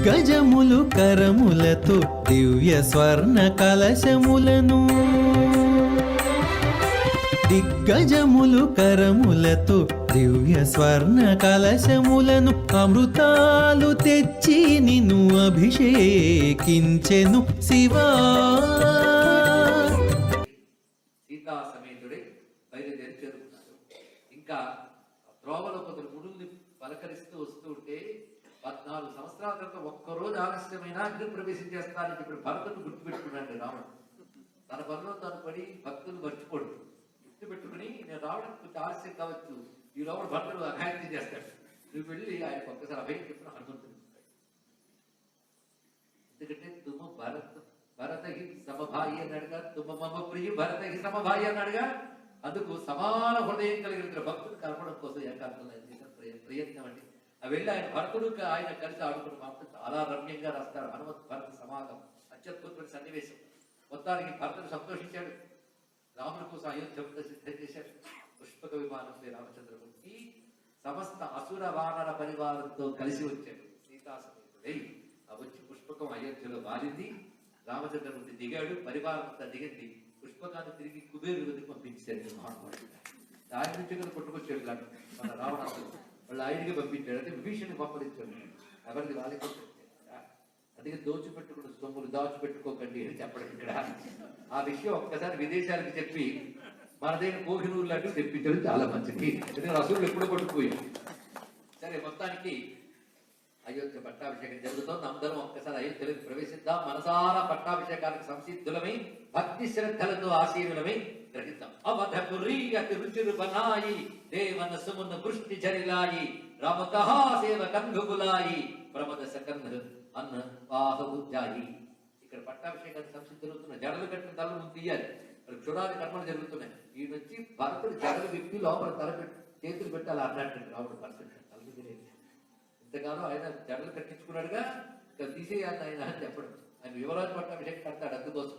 దిగ్గజములు కరములతో దివ్య స్వర్ణ కలశములను దిగ్గజములు కరములతో దివ్య స్వర్ణ కలశములను అమృతాలు తెచ్చి నిన్ను అభిషేకించెను శివా. సీతా సమేతుడే బయలుదేరి చేరుకున్నాడు. ఇంకా త్రోవలో కొందరు గుడుల్ని పలకరిస్తూ వస్తూ ఉంటే 14 సంవత్సరాల తర్వాత ఒక్కరోజు ఆలస్యమైనా అగ్ని ప్రవేశం చేస్తానని ఇప్పుడు భరతుడు గుర్తుపెట్టుకున్నాడు రాముడు. తన పనిలో తను పడి భక్తులు మర్చిపోడు. గుర్తుపెట్టుకుని నేను రావడం కొంచెం ఆలస్యం కావచ్చు, ఈ లోపల భర్తలు అఘాయిత్యం చేస్తాడు. నువ్వు వెళ్ళి ఆయన ఒక్కసారి అభయం చెప్పిన హనుమంతుడు. ఎందుకంటే తుమ్మ భరత హి సమభాయి అన్నాడుగా, తుమ్మ మమ ప్రియ భరత హి సమభాయి అన్నాడుగా. అందుకు సమాన హృదయం కలిగిన భక్తులు కలపడం కోసం ఏకాంతంలో ప్రయత్నం అండి. అవి వెళ్ళి ఆయన భరతుడు ఆయన కలిసి ఆడుకున్న మాత్రం చాలా రమ్యంగా రాస్తాడు. హనుమత్ భరత సమాగం అత్యద్భుతమైన సన్నివేశం. మొత్తానికి భరతుడు సంతోషించాడు. రాముడి కోసం అయోధ్య సిద్ధం చేశాడు. పుష్పక విమానంపై రామచంద్రమూర్తి సమస్త అసుర వానర పరివారంతో కలిసి వచ్చాడు. సీతా సమేతుడై వచ్చి పుష్పకం అయోధ్యలో వారింది. రామచంద్రమూర్తి దిగాడు, పరివారం అంతా దిగింది. పుష్పకాన్ని తిరిగి కుబేరు వద్దకు పంపించాడు. ఆయన నుంచి కూడా కొట్టుకొచ్చాడు కాదు మన రావణాసుడు. వాళ్ళు ఆయనకి పంపించాడు. అంటే విభీషణి పంపించాడు. ఎవరిది వాళ్ళకి అందుకే దోచిపెట్టుకున్న సొమ్ములు దాచిపెట్టుకోకండి అని చెప్పడం ఇక్కడ. ఆ విషయం ఒక్కసారి విదేశాలకు చెప్పి మనదైన కోహినూరు లాంటివి తెప్పించడం చాలా మంచిది. ఎందుకంటే అసలు ఎప్పుడో పట్టుకుపోయాం. సరే, మొత్తానికి అయోధ్య పట్టాభిషేకం జరుగుతోంది. అందరం ఒక్కసారి అయోధ్యలోకి ప్రవేశిద్దాం. మనసారా పట్టాభిషేకానికి సంసిద్ధులమై భక్తి శ్రద్ధలతో ఆశీనులమై గ్రహిద్దాం. అవధపురి అతి రుచిరు బనాయి దేవన సుమున వృష్టి జరిలాయి రామ కహా సేవ కంధుబులాయి ప్రమద సకంధ అన్న వాహుజాయి. ఇక్కడ పట్టాభిషేకానికి సంసిద్ధి జరుగుతున్న జడలు కట్టిన తల ముందు తీయాలి. చుడాలి కర్మలు జరుగుతున్నాయి. ఈ నుంచి భరతుడు జడలు విప్పి లోపల చేతులు పెట్టాలి అన్నట్టు రాముడు భరతుడు తలది. ఇంతకాలం ఆయన జడలు కట్టించుకున్నాడుగా, ఇక్కడ తీసేయాలి ఆయన అని చెప్పడం. ఆయన యువరాజు పట్టాభిషేకం కడతాడు. అందుకోసం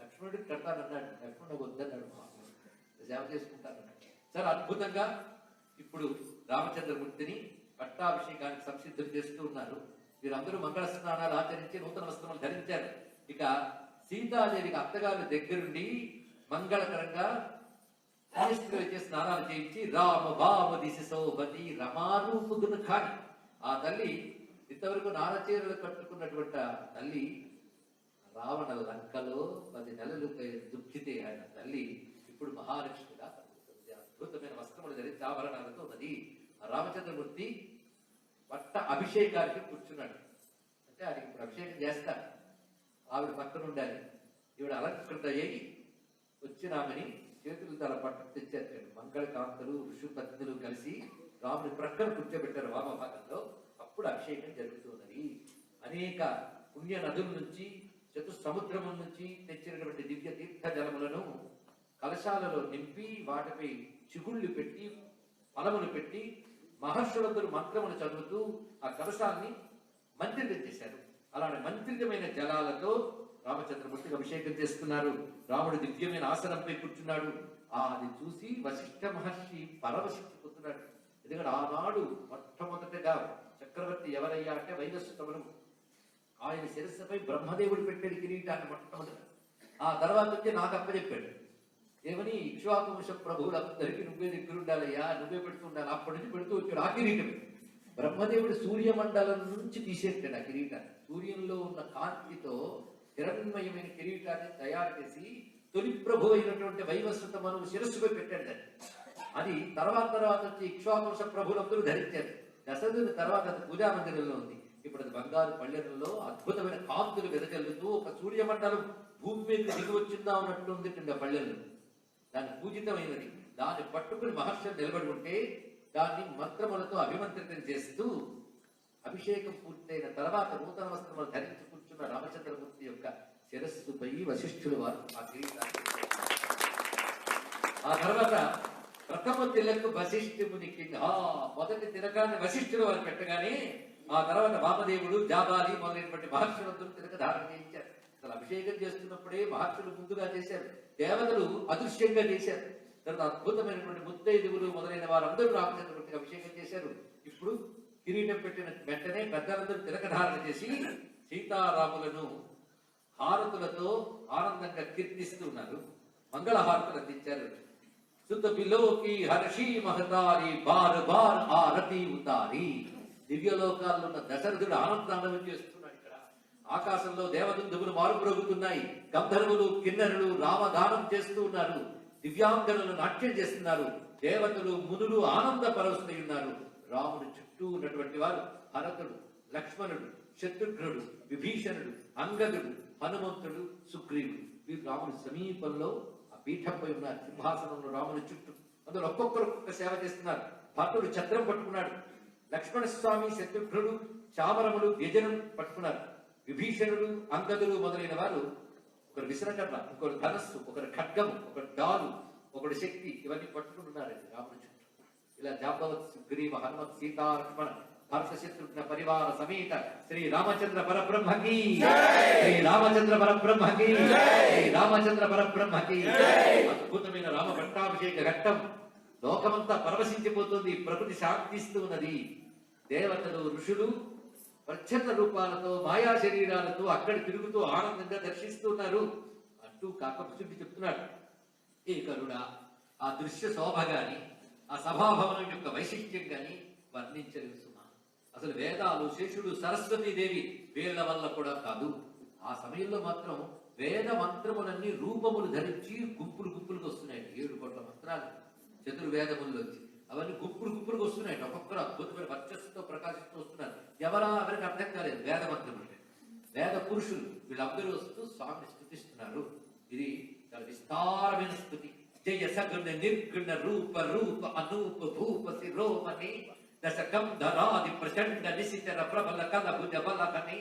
లక్ష్మణుడికి కడతానన్నాడు. లక్ష్మణుడు వద్దన్నాడు, సేవ చేసుకుంటానన్నాడు. చాలా అద్భుతంగా ఇప్పుడు రామచంద్రమూర్తిని పట్టాభిషేకానికి సంసిద్ధులు చేస్తూ ఉన్నారు. వీరందరూ మంగళ స్నానాలు ఆచరించి నూతన వస్త్రములు ధరించారు. ఇక సీతాదేవికి అత్తగారి దగ్గరుండి మంగళకరంగా ఇచ్చే స్నానాలు చేయించి రామ భావ దిశ సౌభతి రమారూపుదును కాని ఆ తల్లి ఇంతవరకు నారచీరలు కట్టుకున్నటువంటి తల్లి రావణ లంకలో 10 నెలలు దుఃఖితే ఆయన తల్లి ఇప్పుడు మహాలక్ష్మిగా అద్భుతమైన వస్త్రములు ధరించి ఆభరణాలతో ఉన్నది. రామచంద్రమూర్తి పట్ట అభిషేకానికి కూర్చున్నాడు. అంటే ఆయనకి ఇప్పుడు అభిషేకం చేస్తాడు. ఆవిడ పక్కన ఉండాలి. ఈవిడ అలంకృత అయ్యి వచ్చిన ఆమెని చేతులు తల పట్టు తెచ్చారు. మంగళకాంతలు ఋషుపత్నులు కలిసి రాముని ప్రక్కన కూర్చోబెట్టారు వామభాగంలో. అప్పుడు అభిషేకం జరుగుతున్నది. అనేక పుణ్య నదుల నుంచి చతుసముద్రముల నుంచి తెచ్చినటువంటి దివ్య తీర్థ జలములను కలశాలలో నింపి వాటిపై చిగుళ్ళు పెట్టి ఫలములు పెట్టి మహర్షులందరూ మంత్రములు చదువుతూ ఆ కలశాన్ని మంత్రితం చేశారు. అలాంటి మంత్రితమైన జలాలతో రామచంద్రమూర్తికి అభిషేకం చేస్తున్నారు. రాముడు దివ్యమైన ఆసనంపై కూర్చున్నాడు. అది చూసి వశిష్ఠ మహర్షి పరవశించిపోతున్నాడు. ఎందుకంటే ఆనాడు మొట్టమొదటిగా చక్రవర్తి ఎవరయ్యా అంటే వైవస్వతముడు. ఆయన శిరస్సుపై బ్రహ్మదేవుడు పెట్టాడు కిరీటాన్ని మొట్టమొదట. ఆ తర్వాత వచ్చి నాకు అప్పచెప్పాడు. ఏమని ఇక్ష్వాకువంశ ప్రభువులందరికీ నువ్వే దగ్గర ఉండాలయ్యా, నువ్వే పెడుతూ ఉండాలి. అప్పటి నుంచి పెడుతూ వచ్చాడు ఆ కిరీటమే. బ్రహ్మదేవుడు సూర్యమండలం నుంచి తీసేస్తాడు ఆ కిరీటాన్ని. సూర్యంలో ఉన్న కాంతితో హిరణ్మయమైన కిరీటాన్ని తయారు చేసి తొలి ప్రభు అయినటువంటి వైవస్వత మనువు శిరస్సుపై పెట్టాడు దాన్ని. అది తర్వాత వచ్చి ఇక్ష్వాకువంశ ప్రభువులందరూ ధరించారు. దశరథుని తర్వాత అది పూజా మందిరంలో ఉంది. ఇప్పుడు అది బంగారు పళ్ళెలలో అద్భుతమైన కాంతులు వెదజల్లుతూ ఒక సూర్యమండలం భూమి మీద దిగి వచ్చిందా ఉన్నట్టు ఉంది పళ్ళెల్లో. దాన్ని పూజితమైనది. దాన్ని పట్టుకుని మహర్షులు నిలబడి ఉంటే దాన్ని మంత్రములతో అభిమంత్రితం చేస్తూ అభిషేకం పూర్తయిన తర్వాత నూతన వస్త్రములు ధరించి కూర్చున్న రామచంద్రమూర్తి యొక్క శిరస్సుపై వశిష్ఠులు వారు ఆ కిరీటాన్ని. ఆ తర్వాత ప్రథమ తిలకు వశిష్ఠునికి మొదటి తిలకాన్ని వశిష్ఠులు వారు పెట్టగానే ఆ తర్వాత వామదేవుడు జాబాలి మొదలైనటువంటి మహర్షులందరూ తిలక ధారణ చేయించారు. అసలు అభిషేకం చేస్తున్నప్పుడే మహర్షులు ముందుగా చేశారు. దేవతలు అదృశ్యంగా చేశారు. తర్వాత అద్భుతమైనటువంటి ముత్తైదువులు మొదలైన వారందరూ రామచంద్రమూర్తికి అభిషేకం చేశారు. ఇప్పుడు కిరీటం పెట్టిన వెంటనే పెద్దలందరూ తిలకధారణ చేసి సీతారాములను హారతులతో ఆనందంగా కీర్తిస్తూ ఉన్నారు. మంగళహారతులు అందించారు. సుత బిలోకి హర్షి మహతారి బార్ బార్ ఆరతి ఉతారి. దివ్యలోకాల్లో ఉన్న దశరథుడు ఆనందాన్ని చేస్తున్నాడు. ఇక్కడ ఆకాశంలో దేవదుందువులు మారుమ్రోగుతున్నాయి. గంధర్వులు కిన్నరులు రామగానం చేస్తూ ఉన్నారు. దివ్యాంగనులు నాట్యం చేస్తున్నారు. దేవతలు మునులు ఆనందపరుస్తూ ఉన్నారు. రాముడు చుట్టూ ఉన్నటువంటి వారు భరతుడు, లక్ష్మణుడు, శత్రుఘ్నుడు, విభీషణుడు, అంగదుడు, హనుమంతుడు, సుగ్రీవుడు. వీరు రాముడి సమీపంలో ఆ పీఠంపై ఉన్నారు. సింహాసనంలో రాముడి చుట్టూ అందులో ఒక్కొక్కరు ఒక్కొక్క సేవ చేస్తున్నారు. భరతుడు ఛత్రం పట్టుకున్నాడు. లక్ష్మణస్వామి, శత్రుఘ్నుడు, చామరములు, వ్యజనం పట్టుకున్నారు. విభీషణుడు, అంగదులు మొదలైన వారు ఒకరు విసరకర్ర, ఒకరు ధనస్సు, ఒకరు ఖడ్గము, ఒకరు డాలు, ఒకడు శక్తి, ఇవన్నీ పట్టుకుంటున్నారు రాముడి చుట్టూ. ఇలా జాంబవత్, సుగ్రీవ, హనుమత్, సీతా, లక్ష్మణ, భరత, శత్రుఘ్న పరివార సమేత శ్రీ రామచంద్ర పరబ్రహ్మకి, శ్రీ రామచంద్ర పరబ్రహ్మకి, శ్రీ రామచంద్ర పరబ్రహ్మకి. అద్భుతమైన రామ పట్టాభిషేక ఘట్టం. లోకమంతా పరవశించిపోతుంది. ప్రకృతి శాంతిస్తూ ఉన్నది. దేవతలు, ఋషులు ప్రచ్ఛన్న రూపాలతో, మాయా శరీరాలతో అక్కడ తిరుగుతూ ఆనందంగా దర్శిస్తున్నారు అంటూ కాకపుచుండి చెప్తున్నాడు. ఏ కరుణ, ఆ దృశ్య శోభ గాని, ఆ సభాభవనం యొక్క వైశిష్ట్యం గాని వర్ణించలేదు సుమా. అసలు వేదాలు, శేషుడు, సరస్వతీదేవి వీళ్ళ వల్ల కూడా కాదు. ఆ సమయంలో మాత్రం వేద మంత్రములన్నీ రూపములు ధరించి గుంపులు గుంపులుగా వస్తున్నాయి. 7 కోట్ల మంత్రాలు చతుర్వేదముల్లోంచి అవన్నీ గుంపులు గుంపులుగా వస్తున్నాయి. ఒక్కొక్కరు అద్భుతమైన వర్చస్సుతో ప్రకాశిస్తూ వస్తున్నారు. ఎవరికి అర్థం కాలేదు వేద మంత్రం అంటే. వేద పురుషులు వీళ్ళందరూ వస్తూ స్వామిని స్తుతిస్తున్నారు. ఇది చాలా విస్తారమైన స్థుతి. జయ సగుణ నిర్గుణ రూప రూప అనూప భూప శిరోమణి దశకం ధరాది ప్రచండ నిశిచర ప్రబల కల భుజ బలకని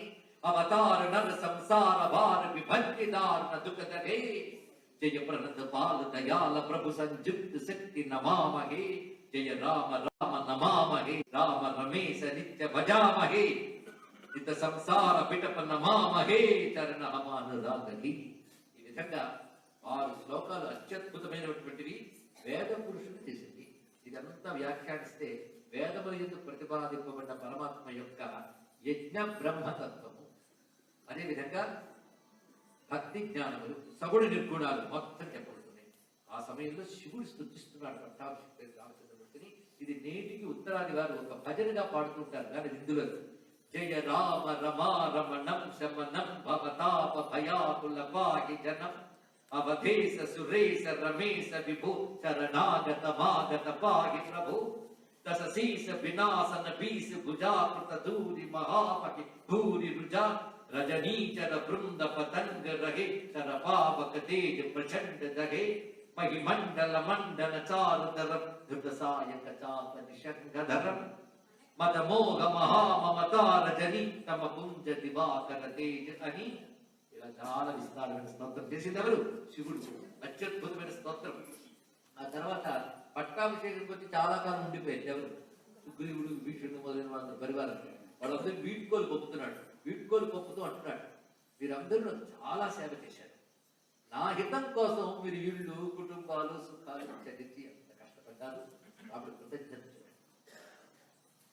అవతార నర సంసార భార విభక్తి దారుణ దుఃఖదనే జయ ప్రణత పాల దయాల ప్రభు సంయుక్త శక్తి నమామహే. జయ రామ రామ నమామహే. రామ రమేశ నిత్య భజామహే. ఇత సంసార పిటప నమామహే. చరణ హమానురాగీ. ఈ విధంగా 6 శ్లోకాలు అత్యద్భుతమైనటువంటివి వేద పురుషులు చేసింది. ఇదంతా వ్యాఖ్యానిస్తే వేదముల యందు ప్రతిపాదింపబడ్డ పరమాత్మ యొక్క యజ్ఞ బ్రహ్మతత్వము, అదేవిధంగా భక్తి జ్ఞానములు, సగుణ నిర్గుణాలు మొత్తం చెప్పబడుతున్నాయి. ఆ సమయంలో శివుడు స్తుతిస్తున్నాడు పట్టాభిషేక రామచంద్రమూర్తిని. ఇది నేటికి ఉత్తరాది వారు ఒక భజనగా పాడుతుంటారు. కానీ ఇందులో జయ రామ రమా రమణం శమనం భవతాప భయాకుల పాహి జనం అవధేశ సురేశ రమేశ విభూ శరణాగత మాగత పాహి ప్రభు దశ శీష వినాశన భీష భుజాకృత దూరి మహామహి భూరి రుజా రజనీచర బృంద పతంగ రహే శర పావక తేజ ప్రచండ జహే మహిమండల మండల చారుధరం ధృత సాయక చాప నిషంగధరం మదమోహ మహామమతార జని తమ పుంజ దివాకర తేజ అని. ఇలా చాలా విస్తారమైన స్తోత్రం చేసింది ఎవరు? శివుడు. అత్యద్భుతమైన స్తోత్రం. ఆ తర్వాత పట్టాభిషేకం వచ్చి చాలా కాలం ఉండిపోయింది. ఎవరు? సుగ్రీవుడు, విభీషణుడు మొదలైన వాళ్ళ పరివారం. వాళ్ళందరూ వీడ్కోలు పంపుతున్నాడు. వీడ్కోలు పంపుతూ అంటున్నాడు, మీరందరూ నాకు చాలా సేవ చేశారు. నా హితం కోసం మీరు ఇళ్ళు, కుటుంబాలు, సుఖాలు త్యజించి ఎంత కష్టపడ్డారు. కాబట్టి కృతజ్ఞత.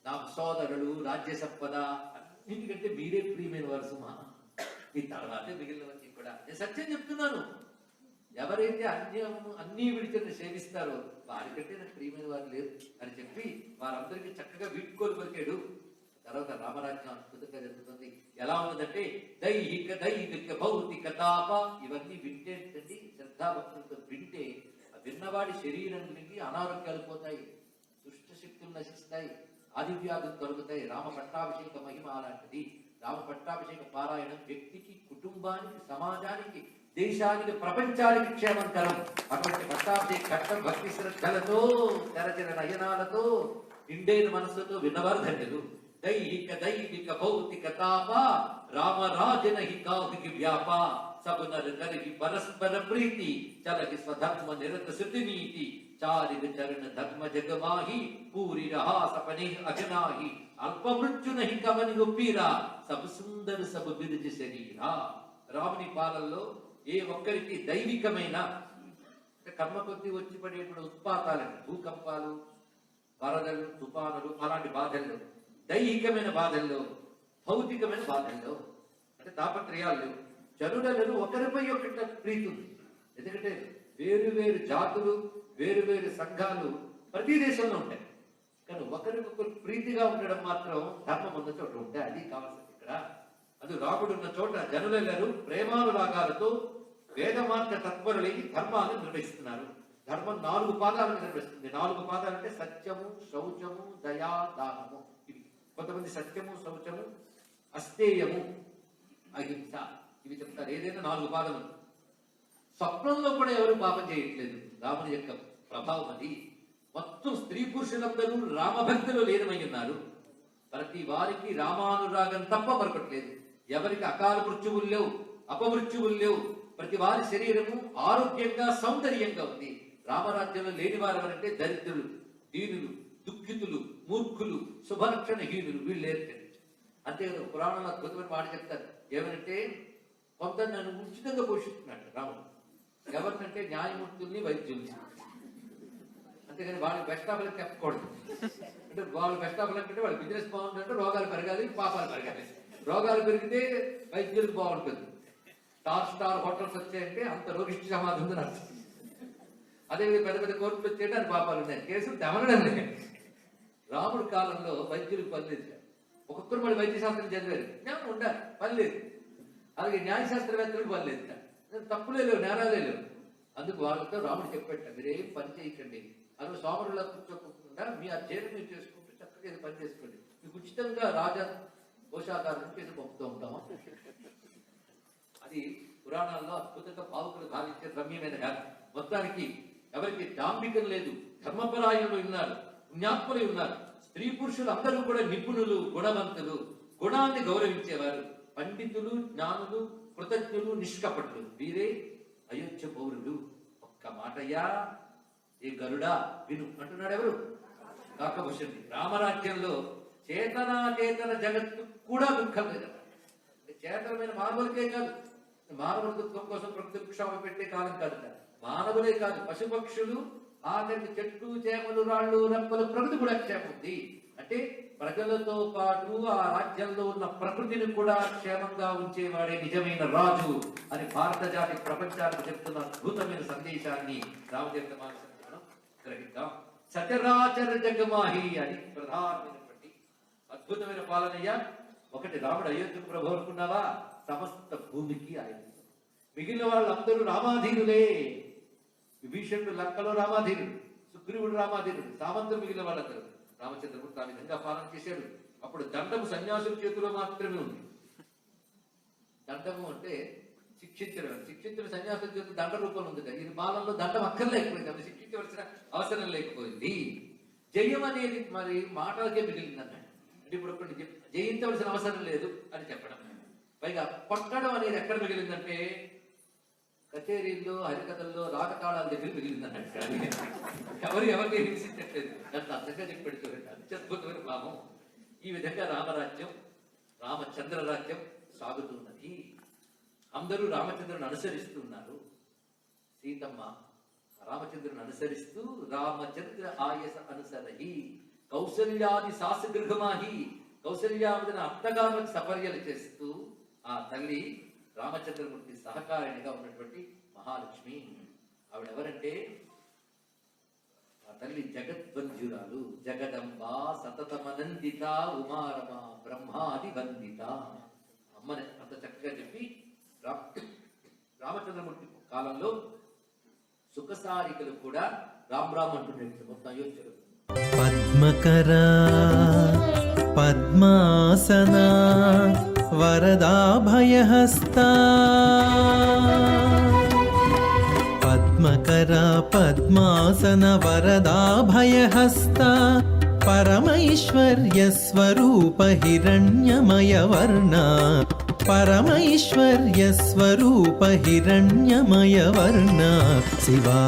నా సోదరులు, రాజ్య సంపద అన్నింటికంటే మీరే ప్రియమైన వారు సుమా. ఈ తర్వాతే మిగిలినవన్నీ కూడా. నేను సత్యం చెప్తున్నాను. ఎవరైతే అన్నీ విడిచిని సేవిస్తారో వారికంటే నాకు ప్రియమైన వారు లేరు అని చెప్పి వారందరికీ చక్కగా వీడ్కోలు పలికాడు. తర్వాత రామరాజ్యం అద్భుతంగా జరుగుతుంది. ఎలా ఉన్నదంటే దైహిక దైవిక భౌతిక తాప ఇవన్నీ వింటేంటండి శ్రద్ధాభక్తులతో వింటే విన్నవాడి శరీరానికి అనారోగ్యాలు పోతాయి, దుష్ట శక్తులు నశిస్తాయి, ఆదివ్యాధులు తొలగుతాయి. రామ పట్టాభిషేక మహిమ అలాంటిది. రామ పట్టాభిషేక పారాయణం వ్యక్తికి, కుటుంబానికి, సమాజానికి, దేశానికి, ప్రపంచానికి క్షేమంకరం. అటువంటి పట్టాభిషేక ఘట్టం భక్తి శ్రద్ధలతో, తెరచిన నయనాలతో, నిండైన మనస్సుతో విన్నవారు ధన్యులు. దైహిక దైవిక భౌతిక తాప రామరాజన హి కాదికి వ్యాప సబు నర కరిగి పరస్పర ప్రీతి చలకి స్వధర్మ నిరత శృతి నీతి చారిగ చరణ ధర్మ జగమాహి పూరి రహా సపనే అజనాహి అల్ప మృత్యు నహి కమని గొప్పీరా సబు సుందర సబు బిరుజ శరీరా. రాముని పాలనలో ఏ ఒక్కరికి దైవికమైన కర్మ కొద్ది వచ్చి పడేటువంటి ఉత్పాతాలండి, భూకంపాలు, వరదలు, తుఫానులు, అలాంటి బాధలు దైహికమైన బాధల్లో, భౌతికమైన బాధల్లో, అంటే తాపత్రయాలు లేవు. జనులలో ఒకరిపై ఒకటి ప్రీతి ఉంది. ఎందుకంటే వేరు వేరు జాతులు, వేరు వేరు సంఘాలు ప్రతి దేశంలో ఉంటాయి. కానీ ఒకరికొకరు ప్రీతిగా ఉండడం మాత్రం ధర్మం ఉన్న చోట ఉంటాయి. అది కావాల్సింది ఇక్కడ. అది రాముడు ఉన్న చోట జనులెల్లరూ ప్రేమానురాగాలతో వేదమార్గ తత్పరులై ధర్మాన్ని నిర్వహిస్తున్నారు. ధర్మం 4 పాదాలను నిర్వహిస్తుంది. 4 పాదాలు అంటే సత్యము, శౌచము, దయా, దానము. ఇవి కొంతమంది సత్యము, శౌచము, అస్తేయము, అహింస ఇవి చెప్తారు. ఏదైనా 4 పాదములు. స్వప్నంలో కూడా ఎవరు పాపం చేయట్లేదు. రాముని యొక్క ప్రభావం అది. మొత్తం స్త్రీ పురుషులందరూ రామభక్తులు లీనమై ఉన్నారు. ప్రతి వారికి రామానురాగం తప్ప మరొకట్లేదు. ఎవరికి అకాల మృత్యువులు లేవు, అపమృత్యువులు లేవు. ప్రతి వారి శరీరము ఆరోగ్యంగా, సౌందర్యంగా ఉంది. రామరాజ్యంలో లేని వారు ఎవరంటే దరిద్రులు, దీనులు, దుఃఖితులు, మూర్ఖులు, శుభలక్షణహీనులు. వీళ్ళు లేరు. అంతేకాదు పురాణంలో అద్భుతమైన మాట చెప్తారు. ఏమనంటే కొందరు నన్ను ఉచితంగా పోషిస్తున్నాడు రాముడు. ఎవరినంటే న్యాయమూర్తుల్ని, వైద్యుల్ని. అంతేగాని వాళ్ళకి బెస్ట్ ఆఫ్ లక్ చెప్పకూడదు. అంటే వాళ్ళు బెస్ట్ ఆఫ్ లక్ అంటే వాళ్ళ బిజినెస్ బాగుంటుందంటే రోగాలు పెరగాలి, పాపాలు పెరగాలి. రోగాలు పెరిగితే వైద్యులకు బాగుంటుంది. స్టార్ హోటల్స్ వచ్చాయంటే అంత రోగిష్టి సమాధి ఉందని అర్థం. అదేవిధంగా పెద్ద పెద్ద కోర్టులు వచ్చేయంటే అది పాపాలు ఉన్నాయి. కేసులు తెమలడం లేదు. రాముడి కాలంలో వైద్యులకు పని లేదు. ఒక్కొక్కరు మళ్ళీ వైద్య శాస్త్రం చదివారు, జ్ఞానం ఉండాలి, పని లేదు. అలాగే న్యాయశాస్త్రవేత్తలకు పని లేదు. తప్పులే లేవు, నేరాలే లేవు. అందుకు వాళ్ళతో రాముడు చెప్పేట, మీరేం పని చేయకండి. అందులో సోమరులా కూర్చోకుండా మీ అధ్యయనం మీరు చేసుకుంటూ చక్కగా ఇది పని చేసుకోండి. మీకు ఉచితంగా రాజా కోశాగారం చేసి పంపుతూ ఉంటాము. అది పురాణాల్లో అద్భుతంగా భావుకులు భావించే రమ్యమైన గాథ. మొత్తానికి ఎవరికి డాంబికం లేదు, ధర్మపరాయణులు ఉన్నారు, పుణ్యాత్ములు ఉన్నారు. స్త్రీ పురుషులు అందరూ కూడా నిపుణులు, గుణవంతులు, గుణాన్ని గౌరవించేవారు, పండితులు, జ్ఞానులు, కృతజ్ఞులు, నిష్కపటులు. వీరే అయోధ్య పౌరులు. ఒక్క మాటయ్యా ఏ గరుడా విను అంటున్నాడు. ఎవరు? కాకభూషణుడు. రామరాజ్యంలో చేతనాచేతన జగత్తు కూడా దుఃఖం లేదు. చేతనమైన మానవులకే కాదు, మానవుల దుఃఖం కోసం ప్రకృతి క్షోభ పెట్టే కాలం కాదు. మానవులే కాదు, పశుపక్షులు, ఆఖరికి చెట్లు, చేమలు, రాళ్ళు, రప్పలు, ప్రకృతి కూడా క్షేమం ఉంది. అంటే ప్రజలతో పాటు ఆ రాజ్యంలో ఉన్న ప్రకృతిని కూడా క్షేమంగా ఉంచేవాడే నిజమైన రాజు అని భారత జాతి ప్రపంచానికి చెప్తున్న అద్భుతమైన సందేశాన్ని రామచరితమానసం మనం గ్రహిద్దాం. సచరాచర జగమాహి అని ప్రధానమైనటువంటి అద్భుతమైన పాలనయ్య. ఒకటి రాముడు అయోధ్యకు ప్రభు అనుకున్నావా, సమస్త భూమికి ఆయన. మిగిలిన వాళ్ళందరూ రామాధీనులే. విభీషణుడు లంకలో రామాధీనుడు, సుగ్రీవుడు రామాధీనుడు, సామంతులు మిగిలిన వాళ్ళందరూ. రామచంద్రమూర్తి ఆ విధంగా పాలన చేశాడు. అప్పుడు దండము సన్యాసుల చేతిలో మాత్రమే ఉంది. దండము అంటే శిక్షించిన సన్యాసుల చేతులు దండ రూపంలో ఉంది. ఈ పాలనలో దండం అక్కర్లేకపోయింది, అవి శిక్షించవలసిన అవసరం లేకపోయింది. జయం అనేది మరి మాటలకే మిగిలింది అన్నాడు. అంటే ఇప్పుడు ఒకటి జయించవలసిన అవసరం లేదు అని చెప్పడం. పైగా కొట్టడం అనేది ఎక్కడ మిగిలిందంటే కచేరీల్లో, హరికథల్లో, రాగతాళాల దగ్గర మిగిలిందన్నట్టు. ఎవరిని హింసించట్లేదు. దాంట్లో అంతగా చెప్పాడు చూడండి. అత్యద్భుతమైన భావం. ఈ విధంగా రామరాజ్యం, రామచంద్ర రాజ్యం సాగుతున్నది. అందరూ రామచంద్రుని అనుసరిస్తున్నారు. సీతమ్మ రామచంద్రుని అనుసరిస్తూ రామచంద్ర ఆయస అనుసరహి కౌసల్యాది సాసగృహమాహి, కౌసల్యావదిన అత్తగారులకు సపర్యలు చేస్తూ ఆ తల్లి రామచంద్రమూర్తి సహకారిణిగా ఉన్నటువంటి మహాలక్ష్మి. ఆవిడెవరంటే ఆ తల్లి జగద్వంద్యురాలు, జగదంబ సతతమనందిత ఉమారమ బ్రహ్మాది వందిత. అమ్మని అంత చక్కగా చెప్పి రామచంద్రమూర్తి కాలంలో సుఖసారికలు కూడా రామ్ రామ్ అంటున్నారు మొత్తం అయోధ్యలో. పద్మకరా పద్మాసనా వరదాభయహస్తా, పద్మకరా పద్మాసన వరదాభయహస్తా, పరమైశ్వర్య స్వరూప హిరణ్యమయ వర్ణ, పరమైశ్వర్య స్వరూప హిరణ్యమయ వర్ణ శివా